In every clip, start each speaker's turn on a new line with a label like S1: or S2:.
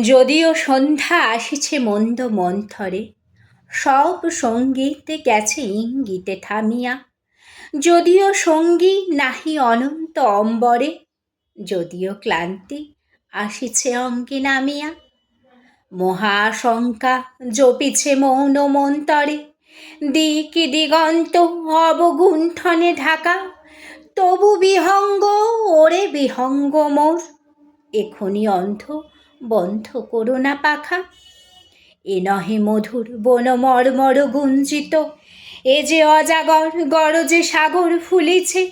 S1: যদিও সন্ধ্যা আসিছে মন্দ মন্থরে, সব সঙ্গীতে গেছে ইঙ্গিতে থামিয়া। যদিও সঙ্গী নাহি অনন্ত অম্বরে, যদিও ক্লান্তি আসিছে অঙ্গে নামিয়া। মহাশঙ্কা জপিছে মৌন মন্তরে, দিক দিগন্ত অবগুণ্ঠনে ঢাকা। তবু বিহঙ্গ ওরে বিহঙ্গ মোর, এখনি অন্ধ বন্ধ করো না পাখা। এ নহে মধুর বন মর্মর গুঞ্জিত, এ যে অজাগর গরজে সাগর ফুলিছে।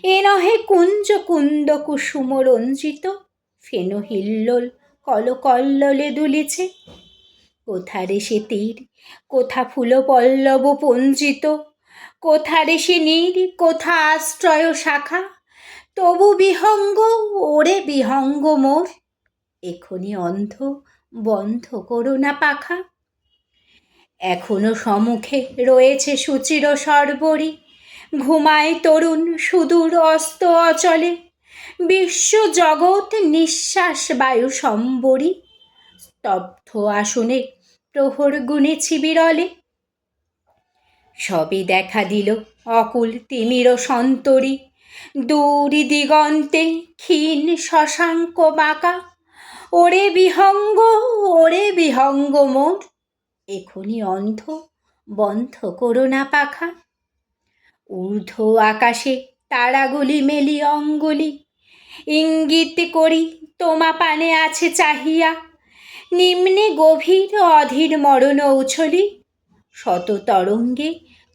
S1: এ নহে কুঞ্জ কুন্দ কুসুম রঞ্জিত, ফেন হিল্লোল কলকল্লোলে দুলিছে। কোথা রে সে তীর, কোথা ফুল পল্লব পঞ্জিত, কোথা রে সে নীর, কোথা আশ্রয় শাখা। তবু বিহঙ্গ ওরে বিহঙ্গ মোর, এখনি অন্ধ বন্ধ করো না পাখা। এখনো সম্মুখে রয়েছে সুচির সর্বরী, ঘুমায় তরুণ সুদূর অস্ত অচলে। বিশ্ব জগৎ নিঃশ্বাস বায়ু সম্বরী, স্তব্ধ আসনে প্রহর গুনেছি বিরলে। সবে দেখা দিল অকুল তিমির সন্তরী, দূরি দিগন্তে ক্ষীণ শশাঙ্ক বাঁকা। ওরে বিহঙ্গ ওরে বিহঙ্গ মোর, এখনি অন্ধ বন্ধ করো না পাখা। ঊর্ধ্ব আকাশে তারাগুলি মেলি অঙ্গুলি, ইঙ্গিত করি তোমা পানে আছে চাহিয়া। নিম্নে গভীর অধীর মরণ উছলি, শত তরঙ্গে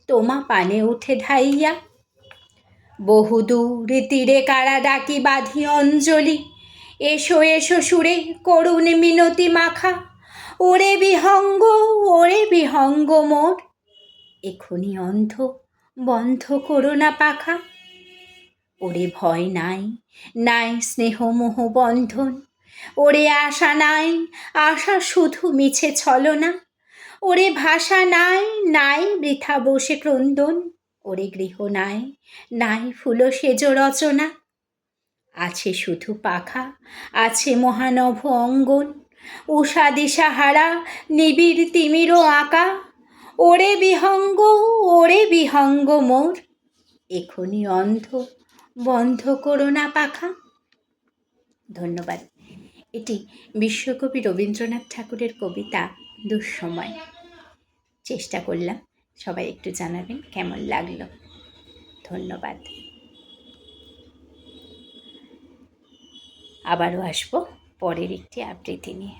S1: তোমা পানে উঠে ধাইয়া। বহুদূর তীরে কারা ডাকি বাঁধি অঞ্জলি, এসো এসো সুরে করুণ মিনতি মাখা। ওরে বিহঙ্গ ওরে বিহঙ্গ মোর, এখনি অন্ধ বন্ধ করো না পাখা। ওরে ভয় নাই, নাই স্নেহ মোহ বন্ধন, ওরে আশা নাই, আশা শুধু মিছে ছলনা। ওরে ভাষা নাই, নাই বৃথা বসে ক্রন্দন, ওরে গৃহ নাই, নাই ফুল সেজ রচনা। আছে শুধু পাখা, আছে মহানভ অঙ্গন, উষা দিশাহারা নিবিড় তিমির আঁকা। ওরে বিহঙ্গ ওরে বিহঙ্গ মোর, এখনি অন্ধ বন্ধ করো না পাখা। ধন্যবাদ। এটি বিশ্বকবি রবীন্দ্রনাথ ঠাকুরের কবিতা দুঃসময়। চেষ্টা করলাম, সবাই একটু জানাবেন কেমন লাগলো। ধন্যবাদ। আবারও আসবো পরের একটি আবৃত্তি নিয়ে।